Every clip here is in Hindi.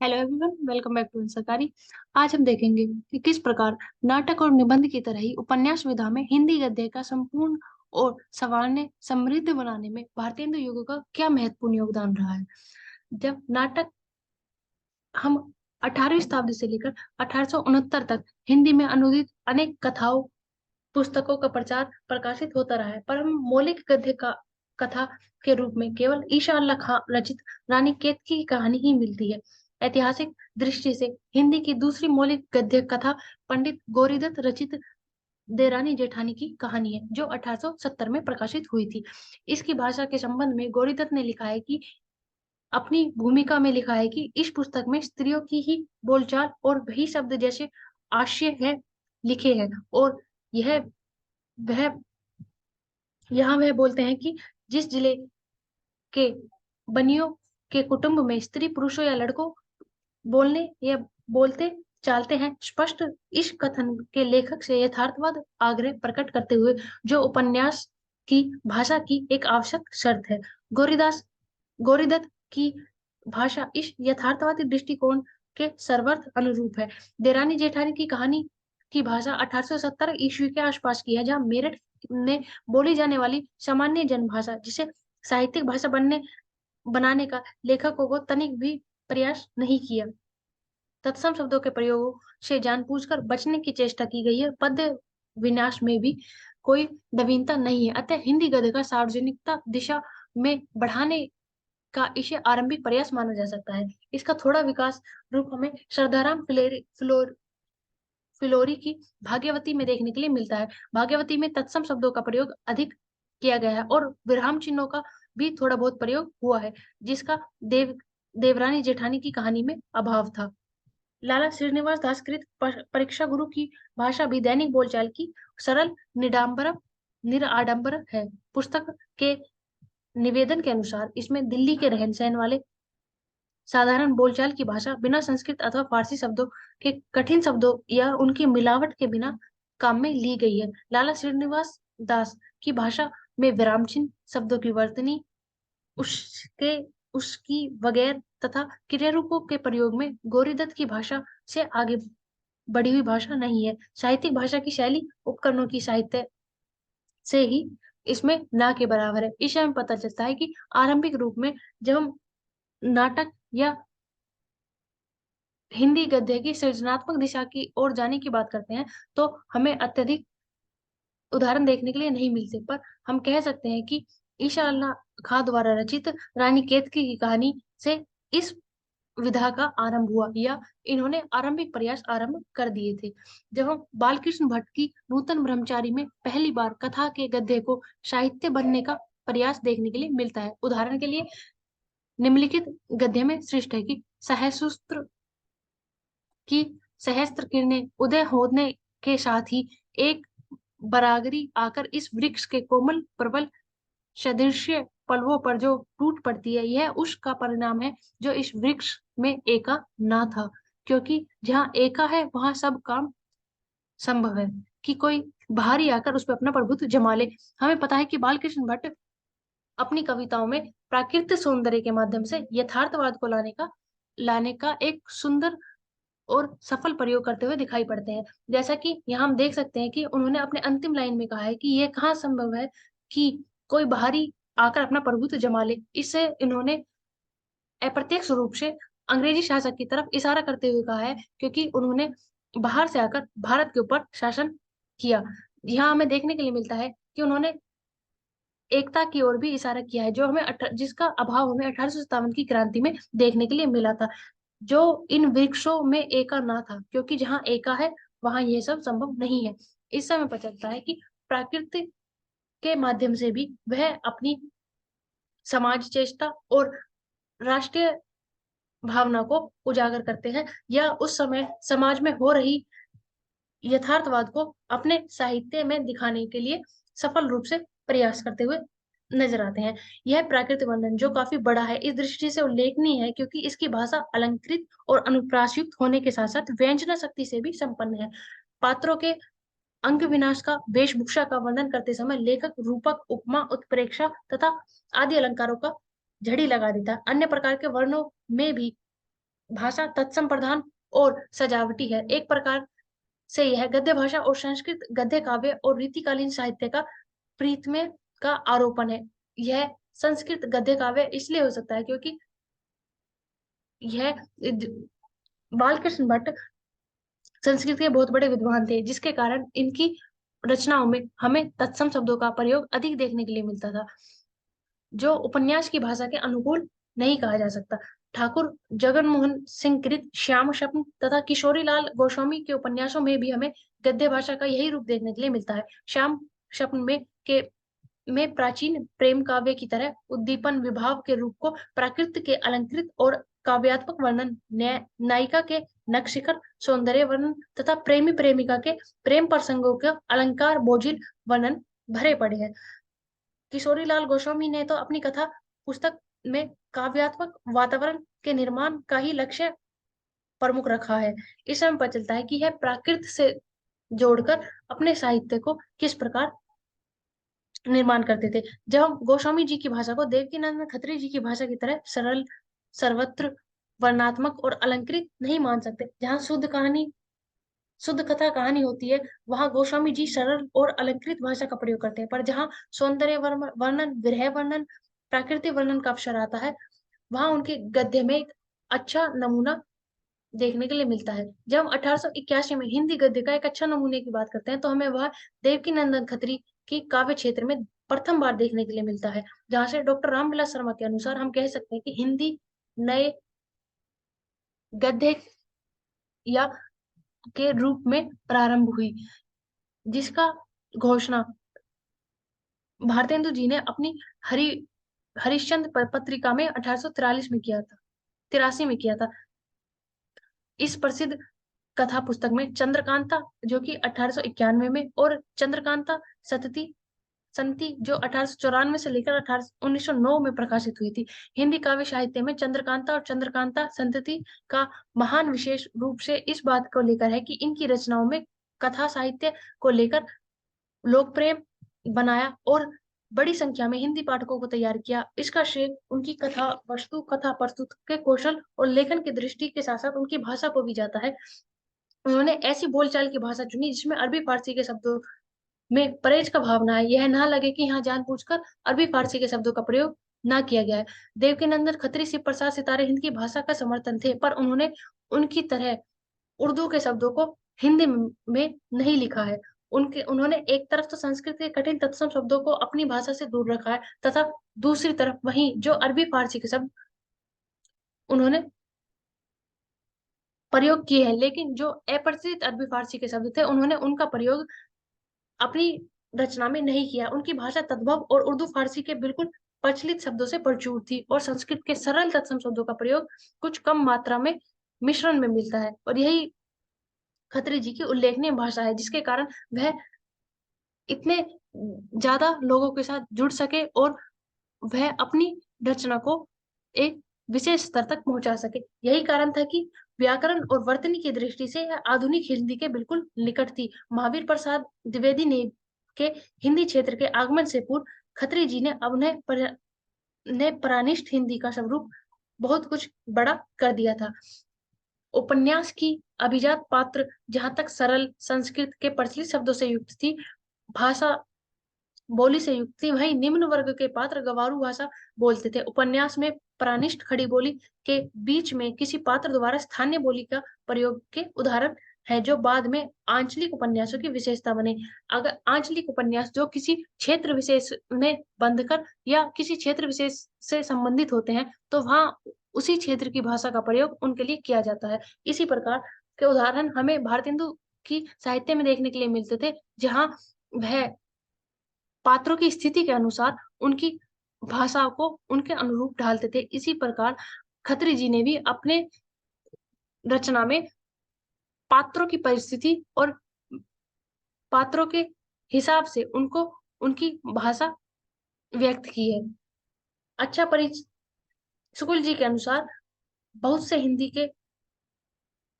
Hello everyone, welcome back to सरकारी। आज हम देखेंगे कि किस प्रकार नाटक और निबंध की तरह ही उपन्यास विधा में हिंदी गद्य का संपूर्ण और संवारने समृद्ध बनाने में भारतेंदु युग का क्या महत्वपूर्ण योगदान रहा है। जब नाटक हम 18वीं शताब्दी से लेकर 1869 तक हिंदी में अनुदित अनेक कथाओं पुस्तकों का प्रचार प्रकाशित होता रहा है, पर हम मौलिक गद्य का कथा के रूप में केवल ईशा अल्लाह खां रचित रानी केतकी की कहानी ही मिलती है। ऐतिहासिक दृष्टि से हिंदी की दूसरी मौलिक गद्य कथा पंडित गौरीदत्त रचित देरानी जेठानी की कहानी है, जो 1870 में प्रकाशित हुई थी। इसकी भाषा के संबंध में गौरीदत्त ने लिखा है कि अपनी भूमिका में लिखा है कि इस पुस्तक में स्त्रियों की ही बोलचाल और वही शब्द जैसे आशय है लिखे हैं, और यह वह यहाँ वह बोलते हैं कि जिस जिले के बनियों के कुटुंब में स्त्री पुरुषों या लड़कों बोलने या बोलते चालते हैं, स्पष्ट इस कथन के लेखक से यथार्थवाद आग्रह प्रकट करते हुए जो उपन्यास की भाषा की एक आवश्यक शर्त है। गौरीदास गौरीदत्त की भाषा इस यथार्थवादी दृष्टिकोण के सर्वत्र अनुरूप है। देरानी जेठानी की कहानी की भाषा 1870 ईस्वी के आसपास की है, जहाँ मेरठ में बोली जाने वाली सामान्य जनभाषा, जिसे साहित्यिक भाषा बनाने का लेखकों को तनिक भी प्रयास नहीं किया। तत्सम शब्दों के प्रयोगों से जानबूझकर बचने की चेष्टा की गई है। पद्य विन्यास में भी कोई नवीनता नहीं है, अतः हिंदी गद्य का सार्वजनिकता दिशा में बढ़ाने का इसे आरंभिक प्रयास माना जा सकता है। इसका थोड़ा विकास रूप हमें श्रद्धाराम फिलोरी की भाग्यवती में देखने के लिए मिलता है। भाग्यवती में तत्सम शब्दों का प्रयोग अधिक किया गया है और विराम चिन्हों का भी थोड़ा बहुत प्रयोग हुआ है, जिसका देवरानी जेठानी की कहानी में अभाव था। लाला श्रीनिवास दासकृत परीक्षा गुरु की भाषा भी दैनिक बोलचाल की सरल निडाम्बर निराडंबर है। पुस्तक के निवेदन के अनुसार इसमें दिल्ली के रहन सहन वाले साधारण बोलचाल की भाषा बिना संस्कृत अथवा फारसी शब्दों के कठिन शब्दों या उनकी मिलावट के बिना काम में ली गई है। लाला श्रीनिवास दास की भाषा में विराम चिन्ह शब्दों की वर्तनी उसके उसकी वगैर तथा क्रिया रूपों के प्रयोग में गौरीदत्त की भाषा से आगे बढ़ी हुई भाषा नहीं है। साहित्यिक भाषा की शैली उपकरणों की साहित्य से ही इसमें ना के बराबर है। इसे हमें पता चलता है कि आरंभिक रूप में जब हम नाटक या हिंदी गद्य की सृजनात्मक दिशा की ओर जाने की बात करते हैं, तो हमें अत्यधिक उदाहरण देखने के लिए नहीं मिलते, पर हम कह सकते हैं कि ईशा अल्लाह खां द्वारा रचित रानी केतकी की कहानी से इस विधा का आरंभ हुआ, या इन्होंने आरंभिक प्रयास आरंभ कर दिए थे। जब हम बालकृष्ण भट्ट की नूतन ब्रह्मचारी में पहली बार कथा के गद्य को साहित्य बनने का प्रयास देखने के लिए मिलता है। उदाहरण के लिए निम्नलिखित गद्य में सृष्ट है कि सहस्त्र की सहस्त्र किरणें उदय होने के साथ ही एक बरागरी आकर इस वृक्ष के कोमल प्रबल सदृश पलवों पर जो टूट पड़ती है, यह उसका परिणाम है जो इस वृक्ष में एका ना था, क्योंकि जहाँ एका है वहां सब काम संभव है कि कोई बाहरी आकर उस पर अपना प्रभुत्व जमा ले। हमें पता है कि बालकृष्ण भट्ट अपनी कविताओं में प्राकृतिक सौंदर्य के माध्यम से यथार्थवाद को लाने का एक सुंदर और सफल प्रयोग करते हुए दिखाई पड़ते हैं। जैसा कि यहाँ हम देख सकते हैं कि उन्होंने अपने अंतिम लाइन में कहा है कि यह कहाँ संभव है कि कोई बाहरी आकर अपना प्रभुत्व जमा ले। इससे इन्होंने अप्रत्यक्ष रूप से अंग्रेजी शासक की तरफ इशारा करते हुए कहा है, क्योंकि उन्होंने बाहर से आकर भारत के ऊपर शासन किया। यहाँ हमें देखने के लिए मिलता है कि उन्होंने एकता की ओर भी इशारा किया है, जो जिसका अभाव हमें 1857 की क्रांति में देखने के लिए मिला था, जो इन वृक्षों में एका ना था, क्योंकि जहाँ एका है वहां यह सब संभव नहीं है। इस समय पता चलता है कि प्राकृतिक के माध्यम से भी वह अपनी समाज चेष्टा और राष्ट्रीय भावना को उजागर करते हैं, या उस समय समाज में हो रही यथार्थवाद को अपने साहित्य में दिखाने के लिए सफल रूप से प्रयास करते हुए नजर आते हैं। यह प्राकृतिक वर्णन जो काफी बड़ा है, इस दृष्टि से उल्लेखनीय है क्योंकि इसकी भाषा अलंकृत और अनुप्रासयुक्त होने के साथ साथ व्यंजना शक्ति से भी संपन्न है। पात्रों के अंग विनाश का वेशभूषा का वर्णन करते समय लेखक रूपक उपमा उत्प्रेक्षा तथा आदि अलंकारों का झड़ी लगा देता है। अन्य प्रकार के वर्णों में भी भाषा तत्सम प्रधान और सजावटी है। एक प्रकार से यह गद्य भाषा और संस्कृत गद्य काव्य और रीतिकालीन साहित्य का प्रीतम्य का आरोपण है। यह संस्कृत गद्य काव्य इसलिए हो सकता है क्योंकि यह बालकृष्ण भट्ट संस्कृत के बहुत बड़े विद्वान थे, जिसके कारण इनकी रचनाओं में हमें तत्सम शब्दों का प्रयोग अधिक देखने के लिए मिलता था, जो उपन्यास की भाषा के अनुकूल नहीं कहा जा सकता। ठाकुर जगन मोहन सिंह कृत श्याम स्वप्न तथा किशोरी लाल गोस्वामी के उपन्यासों में भी हमें गद्य भाषा का यही रूप देखने के लिए मिलता है। श्याम स्वप्न में प्राचीन प्रेम काव्य की तरह उद्दीपन विभाव के रूप को प्राकृत के अलंकृत और काव्यात्मक वर्णन, नायिका के नखशिखर सौंदर्य वर्णन तथा प्रेमी प्रेमिका के प्रेम प्रसंगों के अलंकार बोझिल वर्णन भरे पड़े हैं। किशोरी लाल गोस्वामी ने तो अपनी कथा पुस्तक में काव्यात्मक वातावरण के निर्माण का ही लक्ष्य प्रमुख रखा है। इस समय पता चलता है कि यह प्राकृत से जोड़कर अपने साहित्य को किस प्रकार निर्माण करते थे। जब हम गोस्वामी जी की भाषा को देवकीनंदन खत्री जी की भाषा की तरह सरल, सर्वत्र वर्णात्मक और अलंकृत नहीं मान सकते। जहाँ शुद्ध कथा कहानी होती है, वहां गोस्वामी जी सरल और अलंकृत भाषा का प्रयोग करते हैं। पर जहाँ सौंदर्य वर्णन, विरह वर्णन, प्राकृतिक वर्णन का अवसर आता है, वहां उनके गद्य में एक अच्छा नमूना देखने के लिए मिलता है। जब हम 1881 में हिंदी गद्य का एक अच्छा नमूने की बात करते हैं, तो हमें वह देवकीनंदन खत्री की काव्य क्षेत्र में प्रथम बार देखने के लिए मिलता है, जहां से डॉक्टर रामविलास शर्मा के अनुसार हम कह सकते हैं कि हिंदी नए गद्य या के रूप में प्रारंभ हुई, जिसका घोषणा भारतेंदु जी ने अपनी हरि हरिश्चंद्र पत्रिका में 1843 में किया था, 83 में किया था। इस प्रसिद्ध कथा पुस्तक में चंद्रकांता, जो कि 1891 में, और चंद्रकांता सतती संति, जो 1894 से लेकर 1909 में प्रकाशित हुई थी। हिंदी काव्य साहित्य में चंद्रकांता और चंद्रकांता संतति का महान विशेष रूप से इस बात को लेकर है कि इनकी रचनाओं में कथा साहित्य को लेकर लोक प्रेम बनाया और बड़ी संख्या में हिंदी पाठकों को तैयार किया। इसका श्रेय उनकी कथा वस्तु, कथा प्रस्तुत के कौशल और लेखन की दृष्टि के साथ साथ उनकी भाषा को भी जाता है। उन्होंने ऐसी बोलचाल की भाषा चुनी जिसमें अरबी फारसी के शब्दों में परहेज का भावना है। यह ना लगे कि यहाँ जानबूझकर अरबी फारसी के शब्दों का प्रयोग ना किया गया है। देवकीनंदन खत्री, शिव प्रसाद सितारे हिंदी की भाषा का समर्थन थे, पर उन्होंने उनकी तरह उर्दू के शब्दों को हिंदी में नहीं लिखा है। उन्होंने एक तरफ तो संस्कृत के कठिन तत्सम शब्दों को अपनी भाषा से दूर रखा है, तथा दूसरी तरफ वही जो अरबी फारसी के शब्द उन्होंने प्रयोग किए हैं, लेकिन जो अपरिचित अरबी फारसी के शब्द थे, उन्होंने उनका प्रयोग अपनी रचना में नहीं किया। उनकी भाषा तद्भव और उर्दू फारसी के बिल्कुल प्रचलित शब्दों से भरपूर थी, और संस्कृत के सरल तत्सम शब्दों का प्रयोग कुछ कम मात्रा में मिश्रण में मिलता है। और यही खत्री जी की उल्लेखनीय भाषा है, जिसके कारण वह इतने ज्यादा लोगों के साथ जुड़ सके और वह अपनी रचना को एक विशेष स्तर तक पहुंचा सके। यही कारण था कि व्याकरण और वर्तनी की दृष्टि से यह आधुनिक हिंदी के बिल्कुल निकट थी। महावीर प्रसाद द्विवेदी ने के हिंदी क्षेत्र के आगमन से पूर्व खत्री जी ने प्रानिष्ठ हिंदी का स्वरूप बहुत कुछ बड़ा कर दिया था। उपन्यास की अभिजात पात्र जहां तक सरल संस्कृत के प्रचलित शब्दों से युक्त थी, भाषा बोली से युक्त थी, वहीं निम्न वर्ग के पात्र गवारू भाषा बोलते थे। उपन्यास में प्रानिष्ठ खड़ी बोली के बीच में किसी पात्र द्वारा स्थानीय बोली का प्रयोग के उदाहरण है, जो बाद में आंचलिक उपन्यासों की विशेषता बने। अगर आंचलिक उपन्यास जो किसी क्षेत्र विशेष में बंधकर या किसी क्षेत्र विशेष से संबंधित होते हैं, तो वहां उसी क्षेत्र की भाषा का प्रयोग उनके लिए किया जाता है। इसी प्रकार के उदाहरण हमें भारतेंदु की साहित्य में देखने के लिए मिलते थे, जहां वह पात्रों की स्थिति के अनुसार उनकी भाषा को उनके अनुरूप ढालते थे। इसी प्रकार खत्री जी ने भी अपने रचना में पात्रों की परिस्थिति और पात्रों के हिसाब से उनको उनकी भाषा व्यक्त की है। अच्छा परिचय शुक्ल जी के अनुसार बहुत से हिंदी के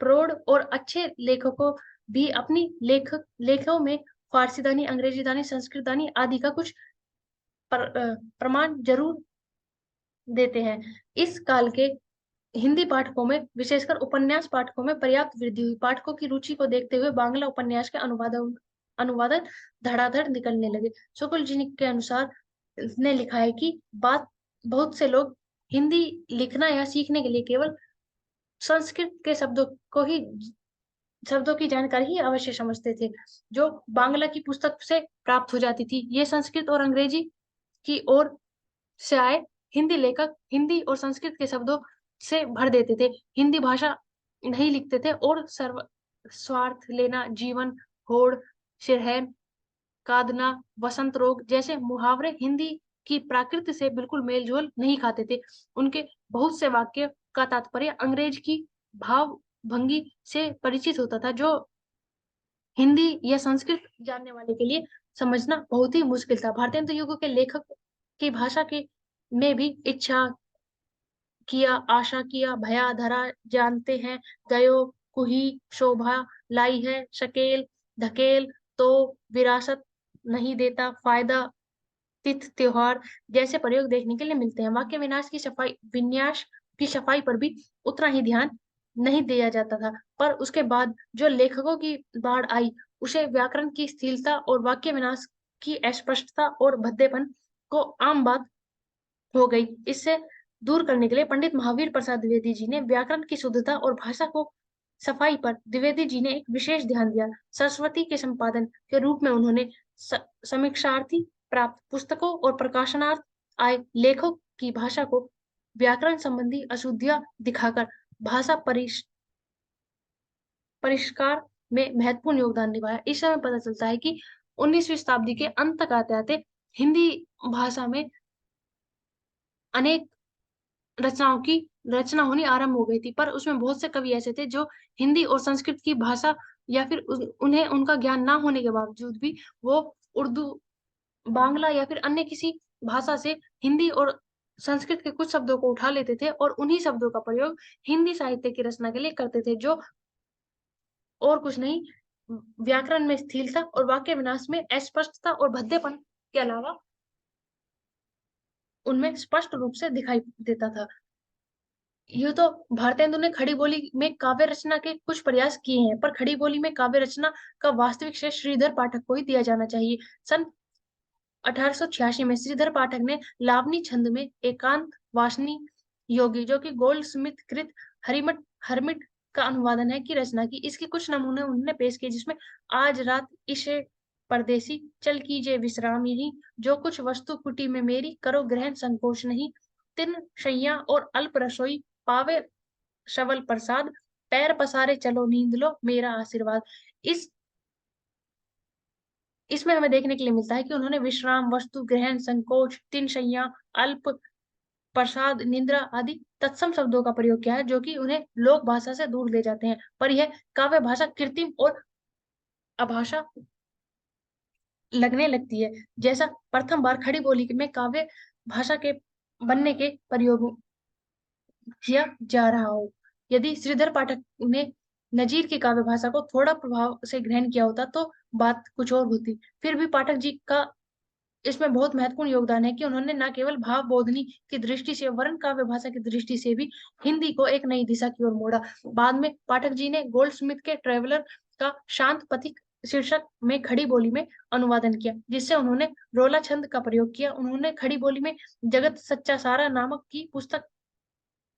प्रौढ़ और अच्छे लेखकों भी अपनी लेखों में फारसी दानी, अंग्रेजी दानी, संस्कृत दानी आदि का कुछ प्रमाण जरूर देते हैं। इस काल के हिंदी पाठकों में, विशेषकर उपन्यास पाठकों में पर्याप्त वृद्धि हुई। पाठकों की रुचि को देखते हुए बांग्ला उपन्यास के अनुवादन धड़ाधड़ निकलने लगे। शुक्ल जी के अनुसार ने लिखा है कि बात बहुत से लोग हिंदी लिखना या सीखने के लिए केवल संस्कृत के शब्दों की जानकारी ही अवश्य समझते थे, जो बांग्ला की पुस्तक से प्राप्त हो जाती थी। ये संस्कृत और अंग्रेजी की ओर से आए हिंदी लेखक हिंदी और संस्कृत के शब्दों से भर देते थे, हिंदी भाषा नहीं लिखते थे और सर्व स्वार्थ लेना, जीवन, होड़, सिरहैन, कादना, वसंत रोग जैसे मुहावरे हिंदी की प्राकृत से बिल्कुल मेल जोल नहीं खाते थे। उनके बहुत से वाक्य का तात्पर्य अंग्रेज की भाव भंगी से परिचित होता था, जो हिंदी या संस्कृत जानने वाले के लिए समझना बहुत ही मुश्किल था। भारतेंदु युग के लेखक की भाषा के में भी इच्छा किया, आशा किया, भया धरा जानते हैं, गयो, कुही, शोभा लाई है, शकेल, धकेल, तो, विरासत नहीं देता, फायदा, तिथ, त्योहार जैसे प्रयोग देखने के लिए मिलते हैं। वाक्य विन्यास की सफाई पर भी उतना ही ध्यान नहीं दिया जाता था। पर उसके बाद जो लेखकों की बाढ़ आई, उसे व्याकरण की स्थिरता और वाक्य विनाश की अस्पष्टता और भद्देपन को आम बात हो गई। इससे दूर करने के लिए पंडित महावीर प्रसाद द्विवेदी जी ने व्याकरण की शुद्धता और भाषा को सफाई पर द्विवेदी जी ने एक विशेष ध्यान दिया। सरस्वती के संपादन के रूप में उन्होंने समीक्षार्थी प्राप्त पुस्तकों और प्रकाशनार्थ आए लेखों की भाषा को व्याकरण संबंधी अशुद्धियां दिखाकर भाषा परिष्कार में महत्वपूर्ण योगदान निभाया। इस समय पता चलता है कि 19वीं शताब्दी के अंत तक आते आते हिंदी भाषा में अनेक रचनाओं की रचना होनी आरंभ हो गई थी, पर उसमें बहुत से कवि ऐसे थे जो हिंदी और संस्कृत की भाषा या फिर उन्हें उनका ज्ञान ना होने के बावजूद भी वो उर्दू, बांग्ला या फिर अन्य किसी भाषा से हिंदी और संस्कृत के कुछ शब्दों को उठा लेते थे और उन्हीं शब्दों का प्रयोग हिंदी साहित्य की रचना के लिए करते थे, जो और कुछ नहीं, व्याकरण में स्थिरता और वाक्य विनाश में अस्पष्टता और भद्देपन के अलावा उनमें स्पष्ट रूप से दिखाई देता था। यूँ तो भारतेंदु ने खड़ी बोली में काव्य रचना के कुछ प्रयास किए हैं, पर खड़ी बोली में काव्य रचना का वास्तविक श्रेय श्रीधर पाठक को ही दिया जाना चाहिए। सन 1886 में श्रीधर पाठक ने लावनी छंद में एकांत वासनी योगी, जो कि गोल्ड स्मिथ कृत हरिमट हरमिट का अनुवादन है, की रचना की। इसके कुछ नमूने उन्होंने पेश किए, जिसमें आज रात इसे परदेसी चल कीजिए विश्राम यही, जो कुछ वस्तु कुटी में मेरी करो ग्रहण संकोच नहीं, तिन शैया और अल्प रसोई पावे शवल प्रसाद, पैर पसारे चलो नींद लो मेरा आशीर्वाद। इस इसमें हमें देखने के लिए मिलता है कि उन्होंने विश्राम, वस्तु ग्रहण, संकोच, तीन शैया, अल्प प्रसाद, निद्रा आदि तत्सम शब्दों का प्रयोग किया है, जो कि उन्हें लोक भाषा से दूर ले जाते हैं, पर यह काव्य भाषा कृत्रिम और अभाषा लगने लगती है, जैसा प्रथम बार खड़ी बोली में काव्य भाषा के बनने के प्रयोग किया जा रहा हो। यदि श्रीधर पाठक ने नजीर की काव्य भाषा को थोड़ा प्रभाव से ग्रहण किया होता तो बात कुछ और होती। फिर भी पाठक जी का इसमें बहुत महत्वपूर्ण योगदान है कि उन्होंने न केवल भाव बोधनी की दृष्टि से वरन काव्य भाषा की दृष्टि से भी हिंदी को एक नई दिशा की ओर मोड़ा। बाद में पाठक जी ने गोल्ड स्मिथ के ट्रेवलर का शांत पथिक शीर्षक में खड़ी बोली में अनुवादन किया, जिससे उन्होंने रोला छंद का प्रयोग किया। उन्होंने खड़ी बोली में जगत सच्चा सारा नामक की पुस्तक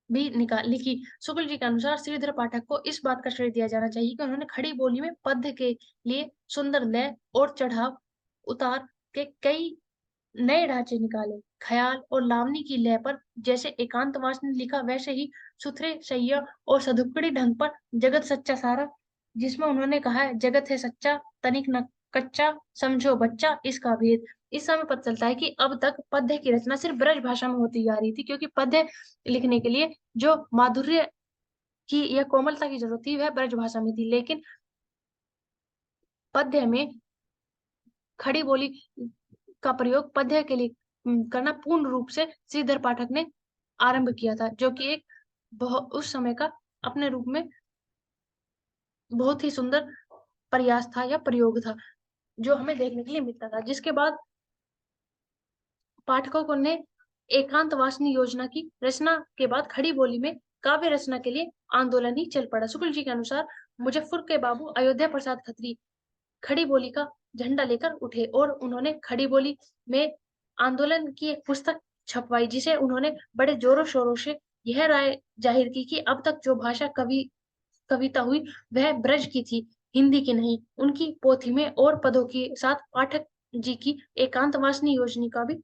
भी लिखी। शुक्ल जी के अनुसार श्रीधर पाठक को इस बात का श्रेय दिया जाना चाहिए कि उन्होंने खड़ी बोली में पद्य के लिए सुंदर लय और चढ़ाव उतार के कई नए ढांचे निकाले। ख्याल और लावनी की लय पर जैसे एकांतवास ने लिखा, वैसे ही सुथरे सैया और सधुपड़ी ढंग पर जगत सच्चा सारा, जिसमें उन्होंने कहा है जगत है सच्चा तनिक न कच्चा, समझो बच्चा इसका भेद। इस समय पता चलता है कि अब तक पद्य की रचना सिर्फ ब्रज भाषा में होती जा रही थी, क्योंकि पद्य लिखने के लिए जो माधुर्य की या कोमलता की जरूरत थी वह ब्रज भाषा में थी, लेकिन पद्य में खड़ी बोली का प्रयोग पद्य के लिए करना पूर्ण रूप से श्रीधर पाठक ने आरंभ किया था, जो कि एक बहुत उस समय का अपने रूप में बहुत ही सुंदर प्रयास था या प्रयोग था, जो हमें देखने के लिए मिलता था। जिसके बाद पाठकों ने एकांत वासनी योजना की रचना के बाद खड़ी बोली में काव्य रचना के लिए आंदोलन ही चल पड़ा। शुक्ल जी के अनुसार मुजफ्फर के बाबू अयोध्या प्रसाद खत्री खड़ी बोली का झंडा लेकर उठे और उन्होंने खड़ी बोली में आंदोलन की एक पुस्तक छपवाई, जिसे उन्होंने बड़े जोरों शोरों से यह राय जाहिर की कि अब तक जो भाषा कविता हुई वह ब्रज की थी, हिंदी की नहीं। उनकी पोथी में और पदों के साथ पाठक जी की एकांतवासिनी योजना भी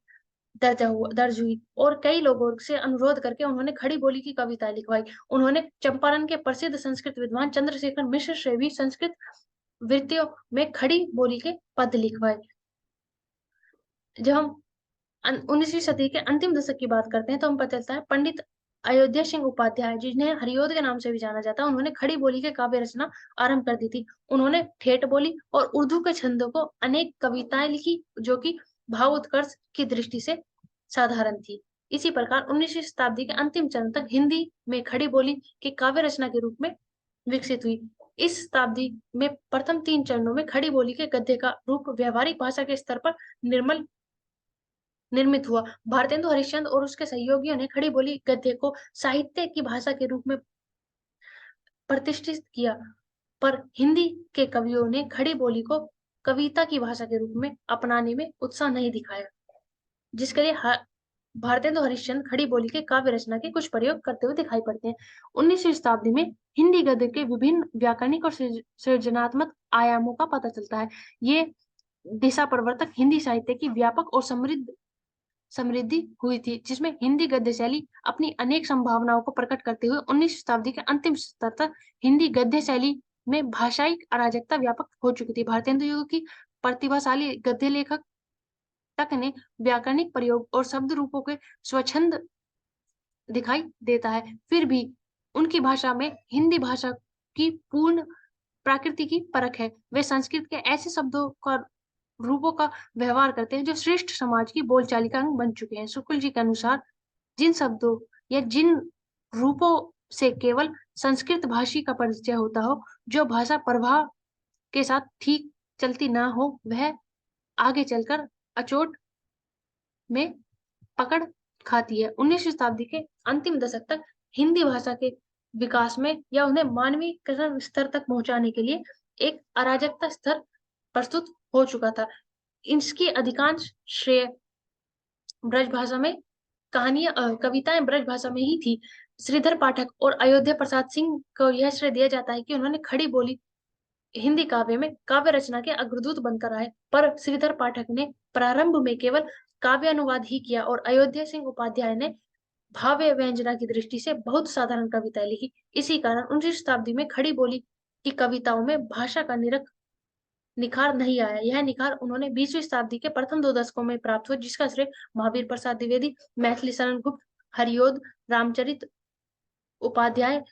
दर्ज हुई और कई लोगों से अनुरोध करके उन्होंने खड़ी बोली की कविता लिखवाई। उन्होंने चंपारण के प्रसिद्ध संस्कृत विद्वान चंद्रशेखर मिश्र से भी संस्कृत वृत्तियों में खड़ी बोली के पद लिखवाए। जब हम 19वीं सदी के अंतिम दशक की बात करते हैं तो हम पता चलता है पंडित अयोध्या सिंह उपाध्याय, जिन्हें हरिओद के नाम से भी जाना जाता है, उन्होंने खड़ी बोली के काव्य रचना आरंभ कर दी थी। उन्होंने ठेठ बोली और उर्दू के छंदों को अनेक कविताएं लिखी जो कि भाव उत्कर्ष की दृष्टि से साधारण थी। इसी प्रकार 19वीं शताब्दी के अंतिम चरण तक हिंदी में खड़ी बोली की काव्य रचना के रूप में विकसित हुई। इस शताब्दी में प्रथम 3 चरणों में खड़ी बोली के गद्य का रूप व्यवहारिक भाषा के स्तर पर निर्मित हुआ। भारतेंदु हरिश्चंद्र और उसके सहयोगियों ने खड़ी बोली गद्य को साहित्य की भाषा के रूप में प्रतिष्ठित किया, पर हिंदी के कवियों ने खड़ी बोली को कविता की भाषा के रूप में अपनाने में उत्साह नहीं दिखाया, जिसके लिए भारतेंदु हरिश्चंद्र खड़ी बोली के काव्य रचना के कुछ प्रयोग करते हुए दिखाई पड़ते हैं। 19वीं शताब्दी में हिंदी गद्य के विभिन्न व्याकरणिक और सृजनात्मक आयामों का पता चलता है। ये दिशा प्रवर्तक हिंदी साहित्य की व्यापक और समृद्धि हुई थी, जिसमें हिंदी गद्य शैली अपनी अनेक संभावनाओं को प्रकट करते हुए 19वीं शताब्दी के अंतिम स्तर तक हिंदी गद्य शैली में भाषाई अराजकता व्यापक हो चुकी थी। भारतेंदु युग की प्रतिभाशाली गद्य लेखक तक ने व्याकरणिक प्रयोग और शब्द रूपों के स्वच्छंद दिखाई देता है, फिर भी उनकी भाषा में हिंदी भाषा की पूर्ण प्रकृति की परख है। वे संस्कृत के ऐसे शब्दों का रूपों का व्यवहार करते हैं जो श्रेष्ठ समाज की बोलचाल का अंग बन चुके हैं। शुक्ल जी के अनुसार जिन शब्दों या जिन रूपों से केवल संस्कृत भाषी का परिचय होता हो, जो भाषा प्रवाह के साथ ठीक चलती ना हो, वह आगे चलकर अचोट में पकड़ खाती है। 19वीं शताब्दी के अंतिम दशक तक हिंदी भाषा के विकास में या उन्हें मानवीकरण स्तर तक पहुंचाने के लिए एक अराजकता स्तर प्रस्तुत हो चुका था। इसकी अधिकांश श्रेय ब्रज भाषा में कविताएं ब्रज भाषा में ही थी। श्रीधर पाठक और अयोध्या प्रसाद सिंह को यह श्रेय दिया जाता है कि उन्होंने खड़ी बोली हिंदी काव्य में काव्य रचना के अग्रदूत बनकर आए, पर श्रीधर पाठक ने प्रारंभ में केवल काव्य अनुवाद ही किया और अयोध्या सिंह उपाध्याय ने भाव्य व्यंजना की दृष्टि से बहुत साधारण कविताएं लिखी। इसी कारण 19वीं शताब्दी में खड़ी बोली की कविताओं में भाषा का निखार नहीं आया। यह निखार उन्होंने 20वीं शताब्दी के प्रथम 2 दशकों में प्राप्त हुआ, जिसका श्रेय महावीर प्रसाद द्विवेदी, मैथिली शरण गुप्त, हरिओद, रामचरित उपाध्याय,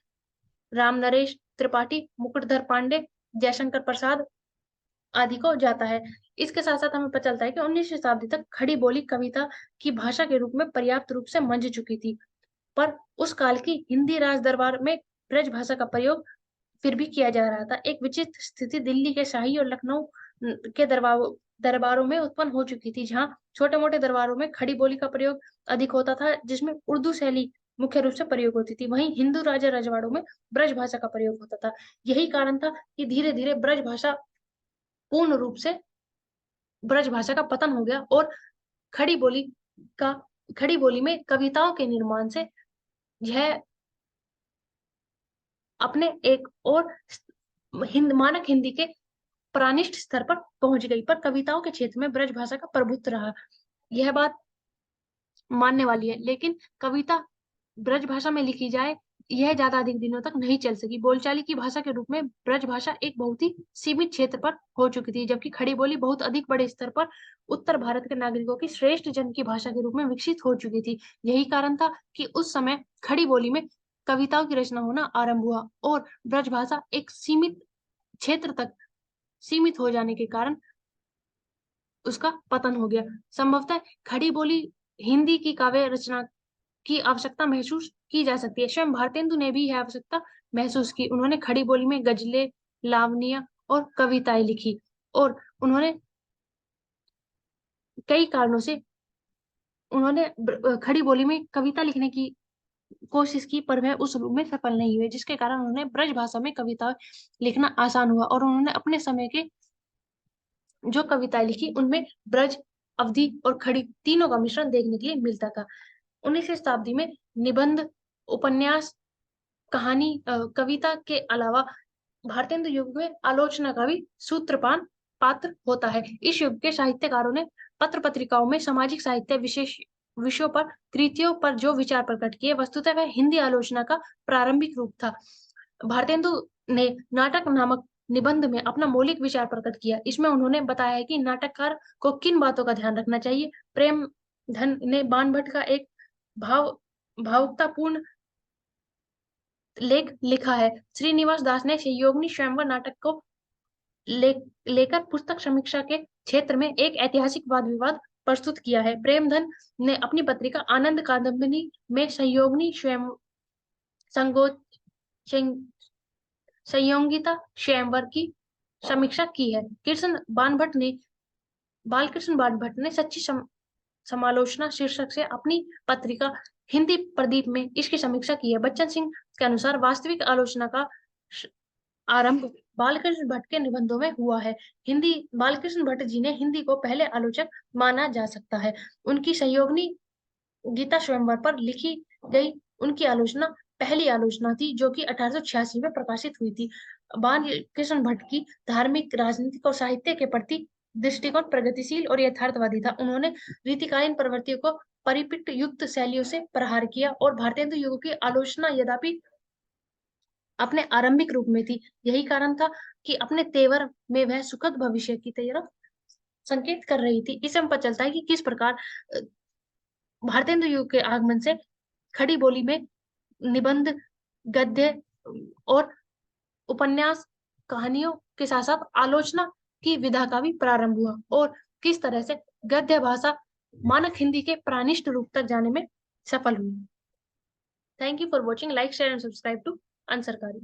राम नरेश त्रिपाठी, मुकुटधर पांडे, जयशंकर प्रसाद आदि को जाता है। इसके साथ साथ हमें पता चलता है कि 19वीं शताब्दी तक खड़ी बोली कविता की भाषा के रूप में पर्याप्त रूप से मंझ चुकी थी, पर उस काल की हिंदी राज दरबार में ब्रज भाषा का प्रयोग फिर भी किया जा रहा था। एक विचित्र स्थिति दिल्ली के शाही और लखनऊ के दरबारों में उत्पन्न हो चुकी थी, जहाँ छोटे मोटे दरबारों में खड़ी बोली का प्रयोग अधिक होता था, जिसमें उर्दू शैली मुख्य रूप से प्रयोग होती थी। वहीं हिंदू राजा रजवाड़ों में ब्रज भाषा का प्रयोग होता था। यही कारण था कि धीरे धीरे ब्रज भाषा पूर्ण रूप से ब्रज भाषा का पतन हो गया और खड़ी बोली का खड़ी बोली में कविताओं के निर्माण से यह अपने एक और मानक हिंदी के प्रानिष्ठ स्तर पर पहुंच गई, पर कविताओं के क्षेत्र में ब्रज भाषा का प्रभुत्व रहा। यह बात मानने वाली है, लेकिन कविता ब्रज भाषा में लिखी जाए यह ज्यादा अधिक दिनों तक नहीं चल सकी। बोलचाली की भाषा के रूप में ब्रज भाषा एक बहुत ही सीमित क्षेत्र पर हो चुकी थी, जबकि खड़ी बोली बहुत अधिक बड़े स्तर पर उत्तर भारत के नागरिकों की श्रेष्ठ जन की भाषा के रूप में विकसित हो चुकी थी। यही कारण था कि उस समय खड़ी बोली में कविताओं की रचना होना आरंभ हुआ और ब्रज भाषा एक सीमित क्षेत्र तक सीमित हो जाने के कारण उसका पतन हो गया। संभवतः खड़ी बोली हिंदी की काव्य रचना की आवश्यकता महसूस की जा सकती है। स्वयं भारतेंदु ने भी यह आवश्यकता महसूस की। उन्होंने खड़ी बोली में गजलें, लावनियां और कविताएं लिखी और उन्होंने कई कारणों से खड़ी बोली में कविता लिखने की कोशिश की, पर वह उस रूप में सफल नहीं हुए, जिसके कारण उन्हें ब्रज भाषा में कविता लिखना आसान हुआ और उन्होंने अपने समय के जो कविताएं लिखी उनमें ब्रज, अवधी और खड़ी तीनों का मिश्रण देखने के लिए मिलता था। 19वीं शताब्दी में निबंध, उपन्यास, कहानी, कविता के अलावा भारतेंदु युग में आलोचना का भी सूत्रपान पात्र होता है। इस युग के साहित्यकारों ने पत्र पत्रिकाओं में सामाजिक साहित्य विशेष विषयों पर, कृतियों पर जो विचार प्रकट किए, वस्तुतः वह हिंदी आलोचना का प्रारंभिक रूप था। भारतेंदु ने नाटक नामक निबंध में अपना मौलिक विचार प्रकट किया। इसमें उन्होंने बताया है कि नाटककार को किन बातों का ध्यान रखना चाहिए। प्रेम धन ने बाणभट्ट का एक भावुकतापूर्ण लेख लिखा है। श्रीनिवास दास ने संयोगिनी स्वयंवर नाटक को लेकर पुस्तक समीक्षा के क्षेत्र में एक ऐतिहासिक वाद विवाद प्रस्तुत किया है। प्रेमधन ने अपनी पत्रिका आनंद कादम्बिनी में संयोगिनी स्वयं संगो संयोगिता स्वयंवर की समीक्षा की है। बालकृष्ण बाणभट्ट ने सच्ची समालोचना शीर्षक से अपनी पत्रिका हिंदी प्रदीप में इसकी समीक्षा की है। बच्चन सिंह के अनुसार वास्तविक आलोचना का आरंभ बालकृष्ण भट्ट के निबंधों में हुआ है। बालकृष्ण भट्ट जी ने हिंदी को पहले आलोचक माना जा सकता है। उनकी संयोगिनी गीता स्वयंवर पर लिखी गई उनकी आलोचना पहली आलोचना थी, जो कि 1886 में प्रकाशित हुई थी। बालकृष्ण भट्ट की धार्मिक, राजनीतिक और साहित्य के प्रति दृष्टिकोण प्रगतिशील और यथार्थवादी था। उन्होंने रीतिकालीन प्रवृत्तियों को परिपिट युक्त शैलियों से प्रहार किया और भारतेंदु युग की आलोचना यद्यपि अपने आरंभिक रूप में थी, यही कारण था कि अपने तेवर में वह सुखद भविष्य की तरफ संकेत कर रही थी। इससे हम पता चलता है कि किस प्रकार भारतेंदु युग के आगमन से खड़ी बोली में निबंध, गद्य और उपन्यास, कहानियों के साथ साथ आलोचना की विधा का भी प्रारंभ हुआ और किस तरह से गद्य भाषा मानक हिंदी के प्राणिष्ट रूप तक जाने में सफल हुई। Thank you for watching. Like, share and subscribe to अनसरकारी।